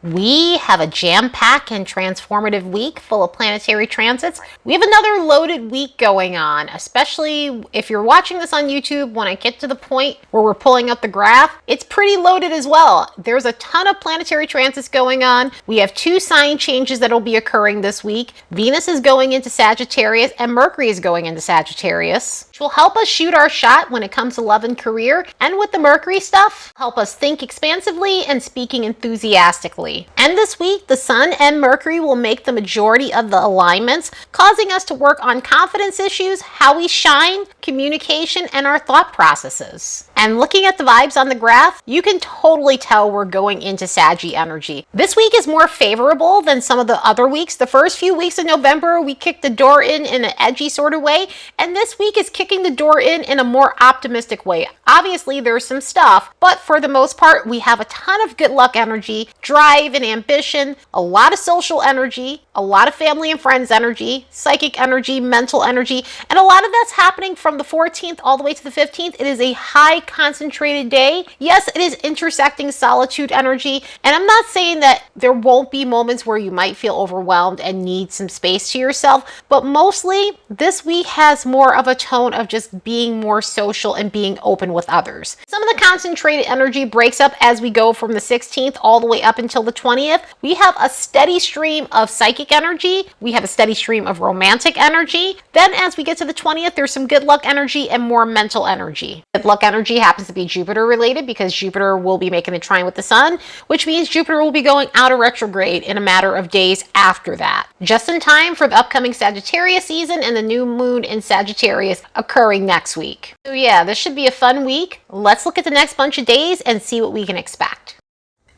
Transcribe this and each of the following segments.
We have a jam-packed and transformative week full of planetary transits. We have another loaded week going on, especially if you're watching this on YouTube. When I get to the point where we're pulling up the graph, it's pretty loaded as well. There's a ton of planetary transits going on. We have 2 sign changes that will be occurring this week. Venus is going into Sagittarius and Mercury is going into Sagittarius, which will help us shoot our shot when it comes to love and career. And with the Mercury stuff, help us think expansively and speaking enthusiastically. And this week, the Sun and Mercury will make the majority of the alignments, causing us to work on confidence issues, how we shine, communication, and our thought processes. And looking at the vibes on the graph, you can totally tell we're going into Saggy energy. This week is more favorable than some of the other weeks. The first few weeks of November, we kicked the door in an edgy sort of way, and this week is kicking the door in a more optimistic way. Obviously, there's some stuff, but for the most part, we have a ton of good luck energy, drive and ambition, a lot of social energy, a lot of family and friends energy, psychic energy, mental energy, and a lot of that's happening from the 14th all the way to the 15th. It is a high concentrated day. Yes, it is intersecting solitude energy, and I'm not saying that there won't be moments where you might feel overwhelmed and need some space to yourself, but mostly this week has more of a tone of just being more social and being open with others. Some of the concentrated energy breaks up as we go from the 16th all the way up until the 20th. We have a steady stream of psychic energy. We have a steady stream of romantic energy. Then as we get to the 20th, there's some good luck energy and more mental energy. Good luck energy happens to be Jupiter related because Jupiter will be making a trine with the Sun, which means Jupiter will be going out of retrograde in a matter of days after that. Just in time for the upcoming Sagittarius season and the new moon in Sagittarius occurring next week. So yeah, this should be a fun week. Let's look at the next bunch of days and see what we can expect.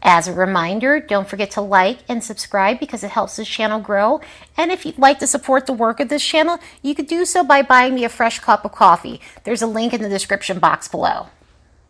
As a reminder, don't forget to like and subscribe because it helps this channel grow. And if you'd like to support the work of this channel, you could do so by buying me a fresh cup of coffee. There's a link in the description box below.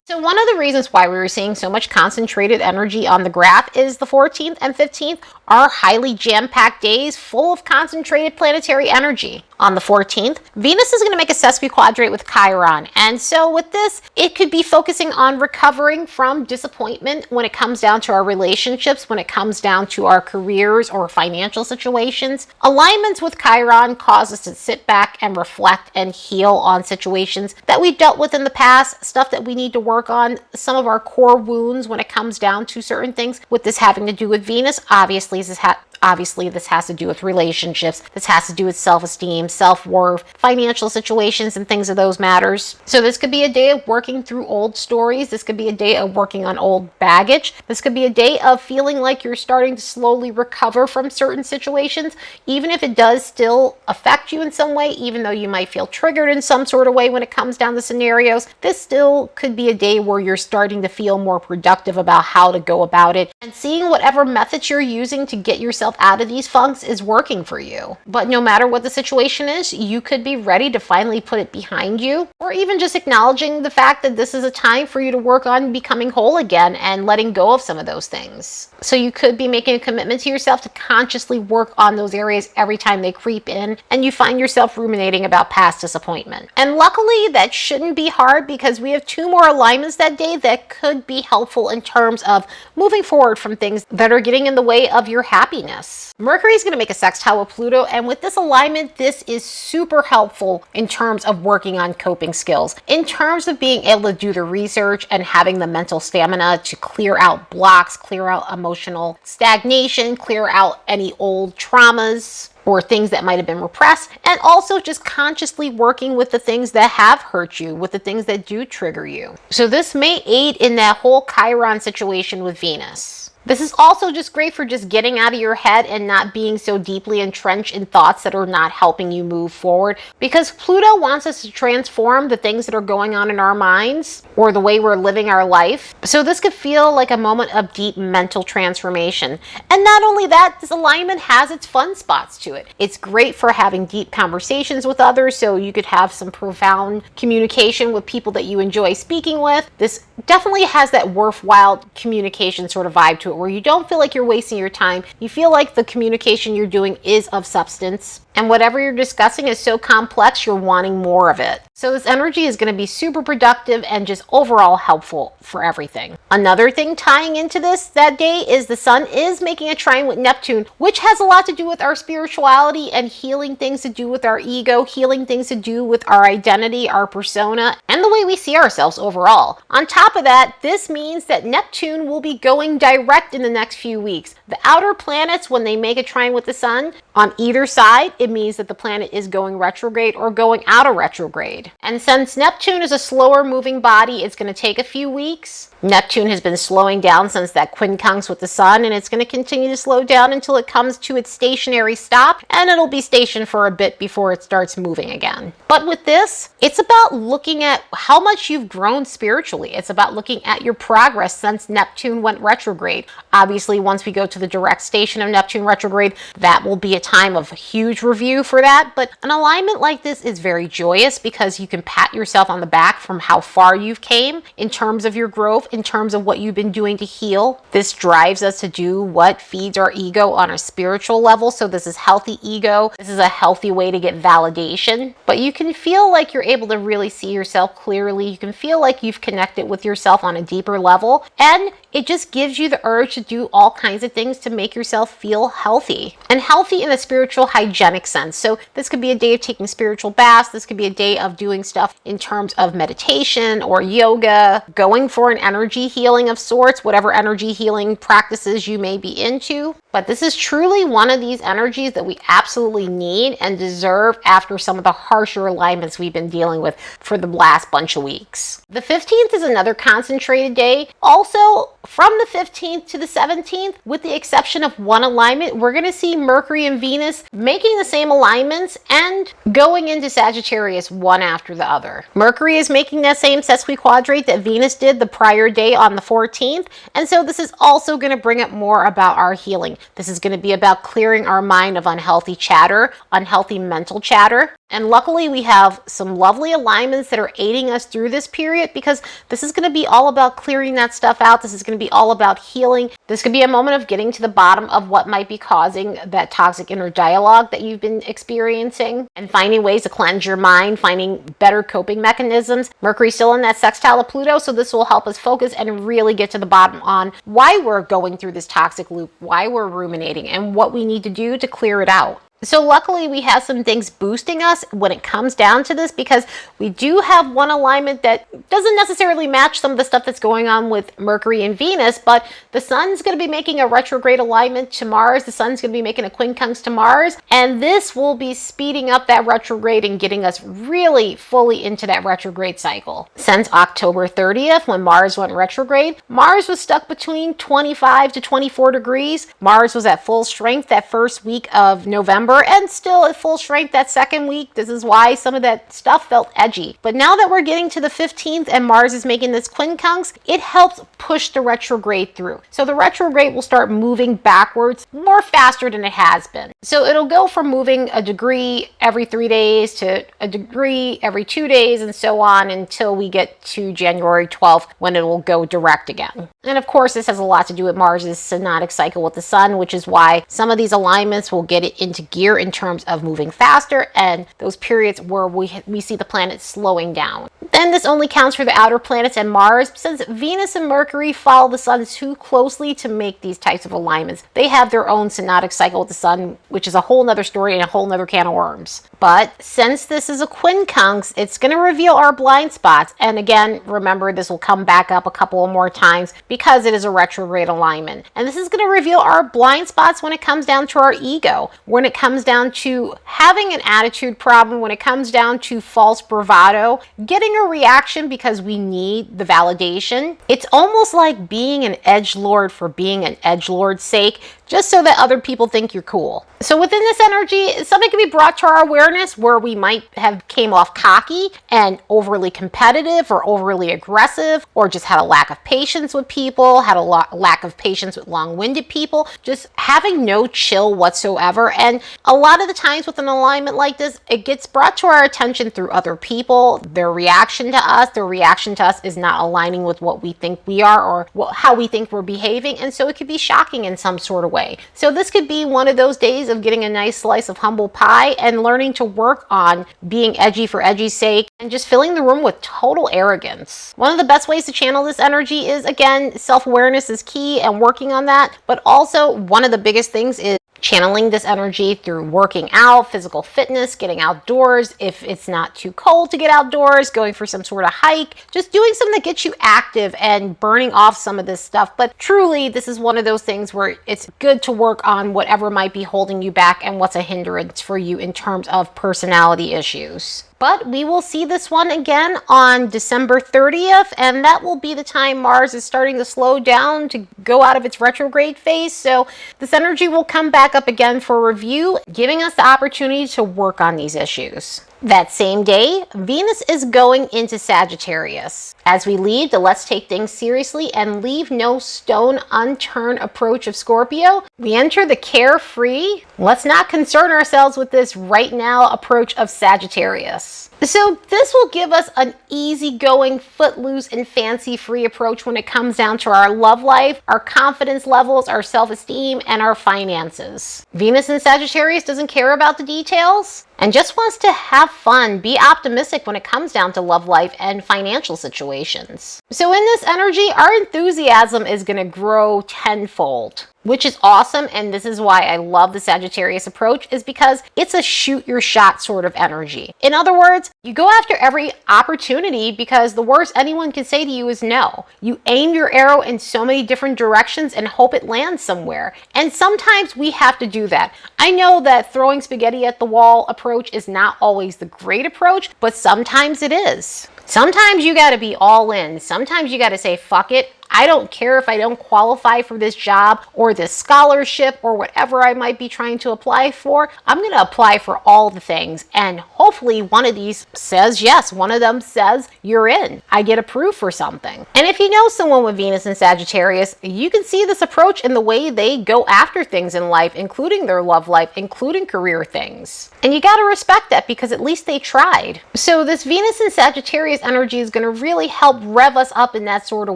So one of the reasons why we were seeing so much concentrated energy on the graph is the 14th and 15th are highly jam-packed days full of concentrated planetary energy. On the 14th, Venus is going to make a sesquiquadrate with Chiron. And so with this, it could be focusing on recovering from disappointment when it comes down to our relationships, when it comes down to our careers or financial situations. Alignments with Chiron cause us to sit back and reflect and heal on situations that we dealt with in the past, stuff that we need to work on, some of our core wounds when it comes down to certain things. With this having to do with Venus, obviously this has to do with relationships. This has to do with self-esteem, self-worth, financial situations, and things of those matters. So this could be a day of working through old stories. This could be a day of working on old baggage. This could be a day of feeling like you're starting to slowly recover from certain situations, even if it does still affect you in some way, even though you might feel triggered in some sort of way when it comes down to scenarios. This still could be a day where you're starting to feel more productive about how to go about it and seeing whatever methods you're using to get yourself out of these funks is working for you. But no matter what the situation is, you could be ready to finally put it behind you, or even just acknowledging the fact that this is a time for you to work on becoming whole again and letting go of some of those things. So you could be making a commitment to yourself to consciously work on those areas every time they creep in and you find yourself ruminating about past disappointment. And luckily that shouldn't be hard because we have 2 more alignments that day that could be helpful in terms of moving forward from things that are getting in the way of your happiness. Mercury is going to make a sextile with Pluto, and with this alignment, this is super helpful in terms of working on coping skills, in terms of being able to do the research and having the mental stamina to clear out blocks, clear out emotional stagnation, clear out any old traumas or things that might have been repressed, and also just consciously working with the things that have hurt you, with the things that do trigger you. So this may aid in that whole Chiron situation with Venus. This is also just great for just getting out of your head and not being so deeply entrenched in thoughts that are not helping you move forward, because Pluto wants us to transform the things that are going on in our minds or the way we're living our life. So this could feel like a moment of deep mental transformation. And not only that, this alignment has its fun spots to it. It's great for having deep conversations with others, so you could have some profound communication with people that you enjoy speaking with. This definitely has that worthwhile communication sort of vibe to it, where you don't feel like you're wasting your time. You feel like the communication you're doing is of substance. And whatever you're discussing is so complex, you're wanting more of it. So this energy is going to be super productive and just overall helpful for everything. Another thing tying into this that day is the sun is making a trine with Neptune, which has a lot to do with our spirituality and healing things to do with our ego, healing things to do with our identity, our persona, and the way we see ourselves overall. On top of that, this means that Neptune will be going direct in the next few weeks. The outer planets, when they make a trine with the sun, on either side, it means that the planet is going retrograde or going out of retrograde. And since Neptune is a slower moving body, it's going to take a few weeks. Neptune has been slowing down since that quincunx with the sun, and it's going to continue to slow down until it comes to its stationary stop, and it'll be stationed for a bit before it starts moving again. But with this, it's about looking at how much you've grown spiritually. It's about looking at your progress since Neptune went retrograde. Obviously, once we go to the direct station of Neptune retrograde, that will be a time of huge review for that. But an alignment like this is very joyous because you can pat yourself on the back from how far you've came in terms of your growth, in terms of what you've been doing to heal. This drives us to do what feeds our ego on a spiritual level. So this is healthy ego. This is a healthy way to get validation. But you can feel like you're able to really see yourself clearly. You can feel like you've connected with yourself on a deeper level. And it just gives you the urge to do all kinds of things to make yourself feel healthy. And healthy in a spiritual hygienic sense. So this could be a day of taking spiritual baths. This could be a day of doing stuff in terms of meditation or yoga, going for an energy healing of sorts, whatever energy healing practices you may be into. But this is truly one of these energies that we absolutely need and deserve after some of the harsher alignments we've been dealing with for the last bunch of weeks. The 15th is another concentrated day. Also, from the 15th to the 17th, with the exception of one alignment, we're going to see Mercury and Venus making the same alignments and going into Sagittarius one after the other. Mercury is making that same Sesquadrate that Venus did the prior day on the 14th, and so this is also going to bring up more about our healing. This is going to be about clearing our mind of unhealthy chatter, unhealthy mental chatter. And luckily we have some lovely alignments that are aiding us through this period because this is going to be all about clearing that stuff out. This is going to be all about healing. This could be a moment of getting to the bottom of what might be causing that toxic inner dialogue that you've been experiencing and finding ways to cleanse your mind, finding better coping mechanisms. Mercury's still in that sextile of Pluto, so this will help us focus and really get to the bottom on why we're going through this toxic loop, why we're ruminating, and what we need to do to clear it out. So luckily we have some things boosting us when it comes down to this because we do have one alignment that doesn't necessarily match some of the stuff that's going on with Mercury and Venus, but the sun's going to be making a retrograde alignment to Mars. The sun's going to be making a quincunx to Mars, and this will be speeding up that retrograde and getting us really fully into that retrograde cycle. Since October 30th, when Mars went retrograde, Mars was stuck between 25 to 24 degrees. Mars was at full strength that first week of November, and still at full strength that second week. This is why some of that stuff felt edgy. But now that we're getting to the 15th and Mars is making this quincunx, it helps push the retrograde through. So the retrograde will start moving backwards more faster than it has been. So it'll go from moving a degree every 3 days to a degree every 2 days and so on until we get to January 12th when it will go direct again. And of course, this has a lot to do with Mars's synodic cycle with the sun, which is why some of these alignments will get it into gear in terms of moving faster and those periods where we see the planet slowing down. Then this only counts for the outer planets and Mars, since Venus and Mercury follow the sun too closely to make these types of alignments. They have their own synodic cycle with the sun, which is a whole nother story and a whole nother can of worms. But since this is a quincunx, it's going to reveal our blind spots. And again, remember, this will come back up a couple of more times because it is a retrograde alignment. And this is going to reveal our blind spots when it comes down to our ego, when it comes down to having an attitude problem, when it comes down to false bravado, getting a reaction because we need the validation. It's almost like being an edgelord for being an edgelord's sake, just so that other people think you're cool. So within this energy, something can be brought to our awareness where we might have came off cocky and overly competitive or overly aggressive, or just had a lack of patience with people, had a lack of patience with long-winded people, just having no chill whatsoever. And A lot of the times with an alignment like this, it gets brought to our attention through other people, their reaction to us is not aligning with what we think we are or how we think we're behaving, and so it could be shocking in some sort of way. So this could be one of those days of getting a nice slice of humble pie and learning to work on being edgy for edgy's sake and just filling the room with total arrogance. One of the best ways to channel this energy is, again, self-awareness is key and working on that, but also one of the biggest things is channeling this energy through working out, physical fitness, getting outdoors. If it's not too cold to get outdoors, going for some sort of hike, just doing something that gets you active and burning off some of this stuff. But truly, this is one of those things where it's good to work on whatever might be holding you back and what's a hindrance for you in terms of personality issues. But we will see this one again on December 30th, and that will be the time Mars is starting to slow down to go out of its retrograde phase. So this energy will come back up again for review, giving us the opportunity to work on these issues. That same day, Venus is going into Sagittarius. As we leave the let's take things seriously and leave no stone unturned approach of Scorpio, we enter the carefree, let's not concern ourselves with this right now approach of Sagittarius. So this will give us an easygoing, footloose, and fancy-free approach when it comes down to our love life, our confidence levels, our self-esteem, and our finances. Venus in Sagittarius doesn't care about the details and just wants to have fun, be optimistic when it comes down to love life and financial situations. So in this energy, our enthusiasm is going to grow tenfold, which is awesome. And this is why I love the Sagittarius approach, is because it's a shoot your shot sort of energy. In other words, you go after every opportunity because the worst anyone can say to you is no. You aim your arrow in so many different directions and hope it lands somewhere. And sometimes we have to do that. I know that throwing spaghetti at the wall approach is not always the great approach, but sometimes it is. Sometimes you got to be all in. Sometimes you got to say, fuck it. I don't care if I don't qualify for this job or this scholarship or whatever I might be trying to apply for. I'm going to apply for all the things, and hopefully one of these says yes. One of them says you're in. I get approved for something. And if you know someone with Venus in Sagittarius, you can see this approach in the way they go after things in life, including their love life, including career things. And you got to respect that because at least they tried. So this Venus in Sagittarius energy is going to really help rev us up in that sort of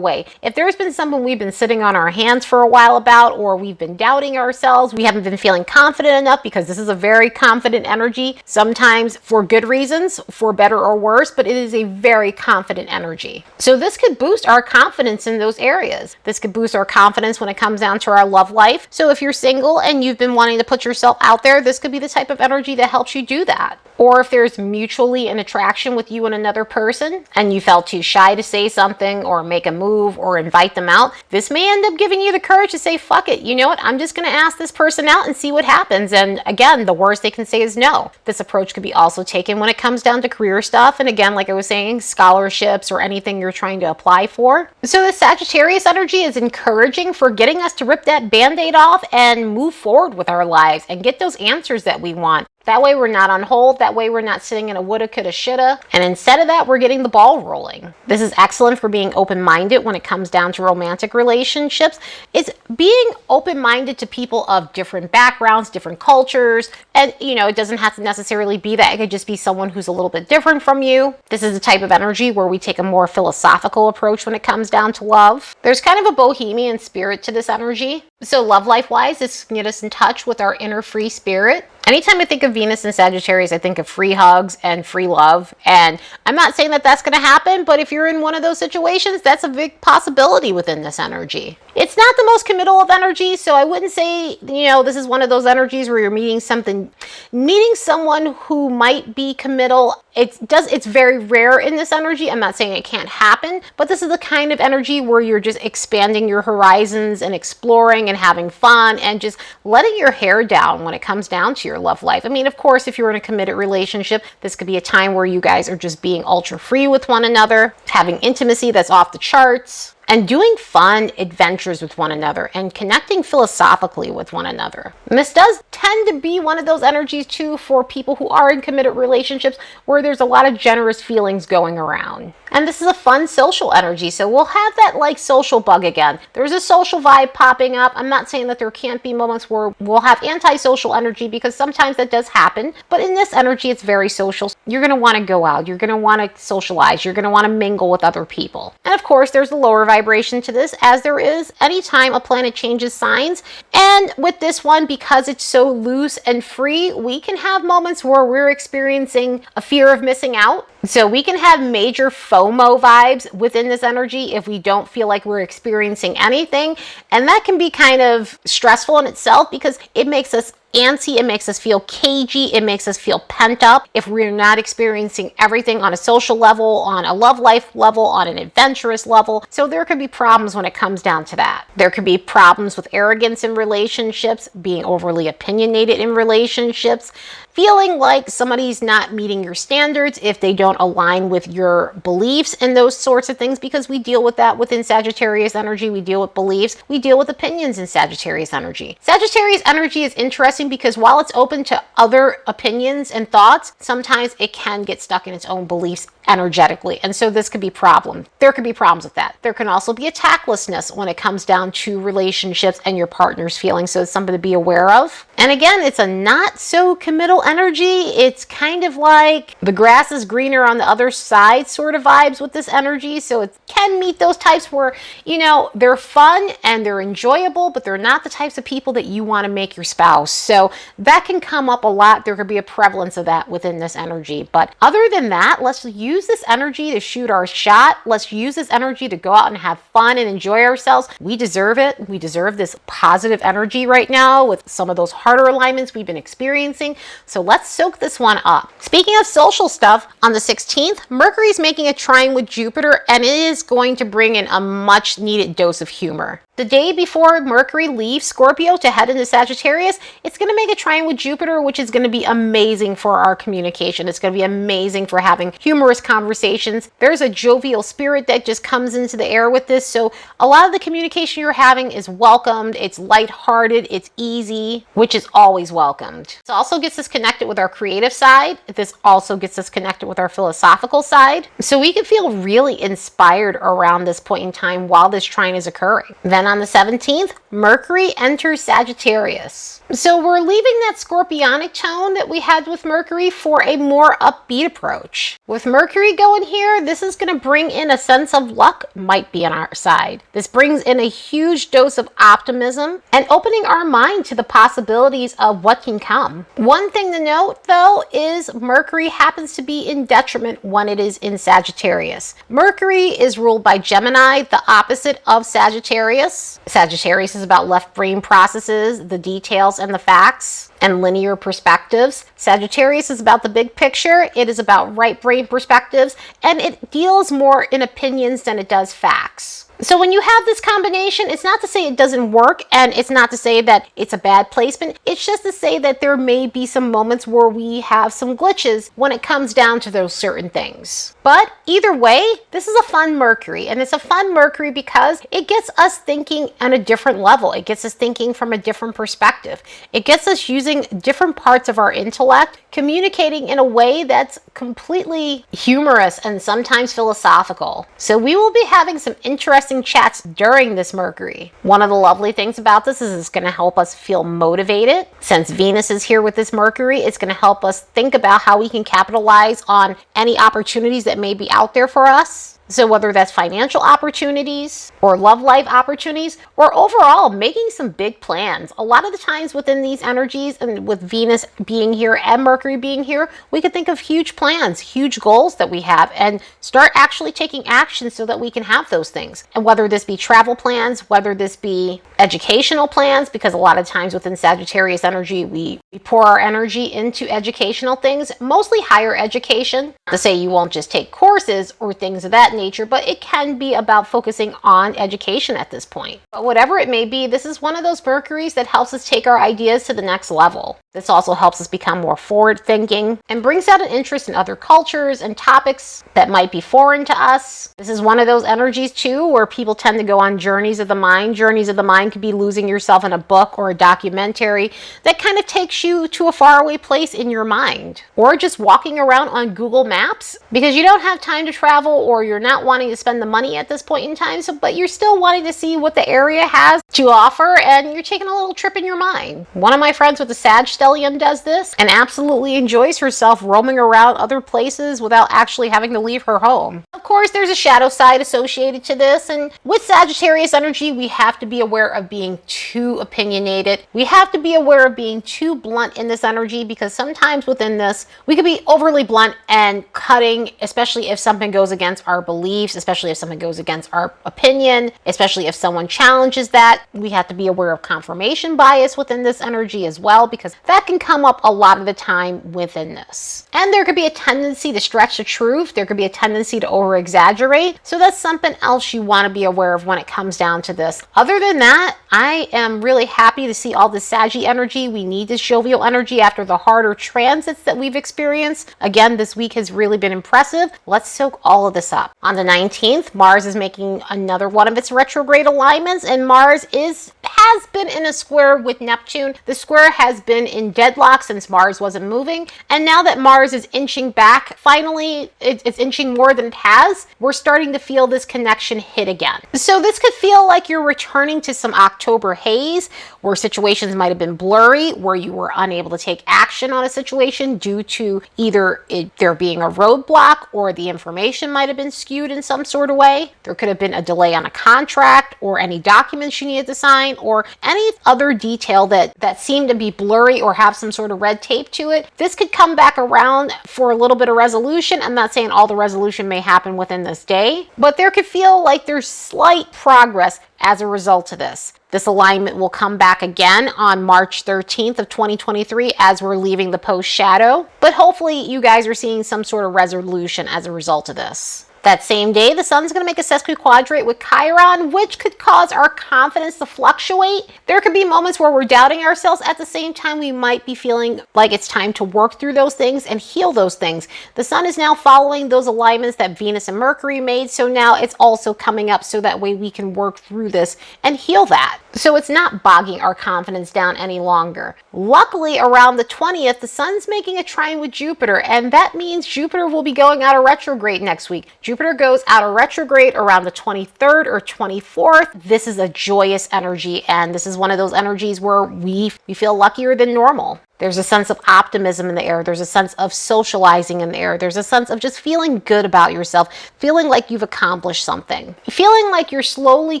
way. If there's been someone we've been sitting on our hands for a while about, or we've been doubting ourselves, we haven't been feeling confident enough, because this is a very confident energy, sometimes for good reasons, for better or worse, but it is a very confident energy. So this could boost our confidence in those areas. This could boost our confidence when it comes down to our love life. So if you're single and you've been wanting to put yourself out there, this could be the type of energy that helps you do that. Or if there's mutually an attraction with you and another person and you felt too shy to say something or make a move or invite them out, this may end up giving you the courage to say, fuck it, you know what, I'm just going to ask this person out and see what happens. And again, the worst they can say is no. This approach could be also taken when it comes down to career stuff. And again, like I was saying, scholarships or anything you're trying to apply for. So the Sagittarius energy is encouraging for getting us to rip that band-aid off and move forward with our lives and get those answers that we want. That way we're not on hold. That way we're not sitting in a woulda, coulda, shoulda. And instead of that, we're getting the ball rolling. This is excellent for being open-minded when it comes down to romantic relationships. It's being open-minded to people of different backgrounds, different cultures. And, you know, it doesn't have to necessarily be that. It could just be someone who's a little bit different from you. This is the type of energy where we take a more philosophical approach when it comes down to love. There's kind of a bohemian spirit to this energy. So love life-wise, this can get us in touch with our inner free spirit. Anytime I think of Venus and Sagittarius, I think of free hugs and free love. And I'm not saying that that's going to happen, but if you're in one of those situations, that's a big possibility within this energy. It's not the most committal of energies, so I wouldn't say, you know, this is one of those energies where you're meeting someone who might be committal. It's very rare in this energy. I'm not saying it can't happen, but this is the kind of energy where you're just expanding your horizons and exploring and having fun and just letting your hair down when it comes down to your love life. I mean, of course, if you're in a committed relationship, this could be a time where you guys are just being ultra free with one another, having intimacy that's off the charts. and doing fun adventures with one another and connecting philosophically with one another. And this does tend to be one of those energies too for people who are in committed relationships where there's a lot of generous feelings going around. And this is a fun social energy, so we'll have that like social bug again. There's a social vibe popping up. I'm not saying that there can't be moments where we'll have antisocial energy, because sometimes that does happen, but in this energy it's very social. You're going to want to go out, you're going to want to socialize, you're going to want to mingle with other people. And of course there's a lower vibration to this, as there is anytime a planet changes signs. And with this one, because it's so loose and free, we can have moments where we're experiencing a fear of missing out. So we can have major FOMO vibes within this energy if we don't feel like we're experiencing anything. And that can be kind of stressful in itself, because it makes us antsy, it makes us feel cagey, it makes us feel pent up if we're not experiencing everything on a social level, on a love life level, on an adventurous level. So there could be problems when it comes down to that. There could be problems with arrogance in relationships, being overly opinionated in relationships, feeling like somebody's not meeting your standards if they don't align with your beliefs and those sorts of things, because we deal with that within Sagittarius energy. We deal with beliefs, we deal with opinions in Sagittarius energy. Sagittarius energy is interesting because while it's open to other opinions and thoughts, sometimes it can get stuck in its own beliefs energetically. And so this could be problem. There could be problems with that. There can also be a tactlessness when it comes down to relationships and your partner's feelings. So it's something to be aware of. And again, it's a not so committal energy. It's kind of like the grass is greener on the other side sort of vibes with this energy. So it can meet those types where, you know, they're fun and they're enjoyable, but they're not the types of people that you want to make your spouse. So that can come up a lot. There could be a prevalence of that within this energy. But other than that, let's use this energy to shoot our shot. Let's use this energy to go out and have fun and enjoy ourselves. We deserve it. We deserve this positive energy right now with some of those harder alignments we've been experiencing. So let's soak this one up. Speaking of social stuff, on the 16th, Mercury is making a trine with Jupiter, and it is going to bring in a much needed dose of humor. The day before Mercury leaves Scorpio to head into Sagittarius, it's going to make a trine with Jupiter, which is going to be amazing for our communication. It's going to be amazing for having humorous conversations. There's a jovial spirit that just comes into the air with this. So a lot of the communication you're having is welcomed. It's lighthearted. It's easy, which is always welcomed. This also gets us connected with our creative side. This also gets us connected with our philosophical side. So we can feel really inspired around this point in time while this trine is occurring. Then on the 17th, Mercury enters Sagittarius. So we're leaving that scorpionic tone that we had with Mercury for a more upbeat approach. With Mercury going here, this is going to bring in a sense of luck might be on our side. This brings in a huge dose of optimism and opening our mind to the possibilities of what can come. One thing to note though is Mercury happens to be in detriment when it is in Sagittarius. Mercury is ruled by Gemini, the opposite of Sagittarius. Sagittarius is about left brain processes, the details and the facts, and linear perspectives. Sagittarius is about the big picture. It is about right brain perspectives, and it deals more in opinions than it does facts. So when you have this combination, it's not to say it doesn't work, and it's not to say that it's a bad placement. It's just to say that there may be some moments where we have some glitches when it comes down to those certain things. But either way, this is a fun Mercury, and it's a fun Mercury because it gets us thinking on a different level. It gets us thinking from a different perspective. It gets us using different parts of our intellect, communicating in a way that's completely humorous and sometimes philosophical. So we will be having some interesting chats during this Mercury. One of the lovely things about this is it's going to help us feel motivated. Since Venus is here with this Mercury, it's going to help us think about how we can capitalize on any opportunities that may be out there for us. So whether that's financial opportunities or love life opportunities or overall making some big plans. A lot of the times within these energies and with Venus being here and Mercury being here, we could think of huge plans, huge goals that we have and start actually taking action so that we can have those things. And whether this be travel plans, whether this be educational plans, because a lot of times within Sagittarius energy, we pour our energy into educational things, mostly higher education. To say you won't just take courses or things of that that nature, but it can be about focusing on education at this point. But whatever it may be, this is one of those Mercuries that helps us take our ideas to the next level. This also helps us become more forward-thinking and brings out an interest in other cultures and topics that might be foreign to us. This is one of those energies too where people tend to go on journeys of the mind. Journeys of the mind could be losing yourself in a book or a documentary that kind of takes you to a faraway place in your mind. Or just walking around on Google Maps because you don't have time to travel or you're not wanting to spend the money at this point in time, but you're still wanting to see what the area has to offer and you're taking a little trip in your mind. One of my friends with the Sextile does this and absolutely enjoys herself roaming around other places without actually having to leave her home. Of course, there's a shadow side associated to this, and with Sagittarius energy, we have to be aware of being too opinionated. We have to be aware of being too blunt in this energy because sometimes within this, we could be overly blunt and cutting, especially if something goes against our beliefs, especially if something goes against our opinion, especially if someone challenges that. We have to be aware of confirmation bias within this energy as well, because that can come up a lot of the time within this. And there could be a tendency to stretch the truth. There could be a tendency to over-exaggerate. So that's something else you want to be aware of when it comes down to this. Other than that, I am really happy to see all this Saggy energy. We need this jovial energy after the harder transits that we've experienced. Again, this week has really been impressive. Let's soak all of this up. On the 19th, Mars is making another one of its retrograde alignments, and Mars has been in a square with Neptune. The square has been in deadlock since Mars wasn't moving, and now that Mars is inching back, finally it's inching more than it has, we're starting to feel this connection hit again. So this could feel like you're returning to some October haze where situations might have been blurry, where you were unable to take action on a situation due to either there being a roadblock or the information might have been skewed in some sort of way. There could have been a delay on a contract or any documents you needed to sign or any other detail that seemed to be blurry or have some sort of red tape to it. This could come back around for a little bit of resolution. I'm not saying all the resolution may happen within this day, but there could feel like there's slight progress as a result of this. This alignment will come back again on March 13th of 2023 as we're leaving the post shadow, but hopefully you guys are seeing some sort of resolution as a result of this. That same day, the sun's going to make a sesquiquadrate with Chiron, which could cause our confidence to fluctuate. There could be moments where we're doubting ourselves. At the same time, we might be feeling like it's time to work through those things and heal those things. The sun is now following those alignments that Venus and Mercury made, so now it's also coming up so that way we can work through this and heal that. So it's not bogging our confidence down any longer. Luckily, around the 20th, the sun's making a trine with Jupiter, and that means Jupiter will be going out of retrograde next week. Jupiter goes out of retrograde around the 23rd or 24th. This is a joyous energy, and this is one of those energies where we feel luckier than normal. There's a sense of optimism in the air. There's a sense of socializing in the air. There's a sense of just feeling good about yourself, feeling like you've accomplished something, feeling like you're slowly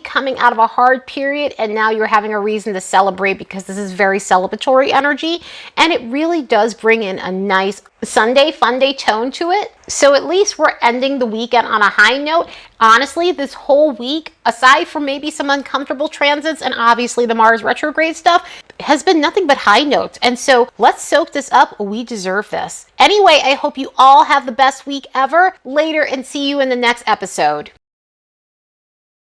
coming out of a hard period and now you're having a reason to celebrate because this is very celebratory energy, and it really does bring in a nice Sunday fun day tone to it. So at least we're ending the weekend on a high note. Honestly, this whole week, aside from maybe some uncomfortable transits and obviously the Mars retrograde stuff, has been nothing but high notes. And so let's soak this up. We deserve this. Anyway, I hope you all have the best week ever. Later, and see you in the next episode.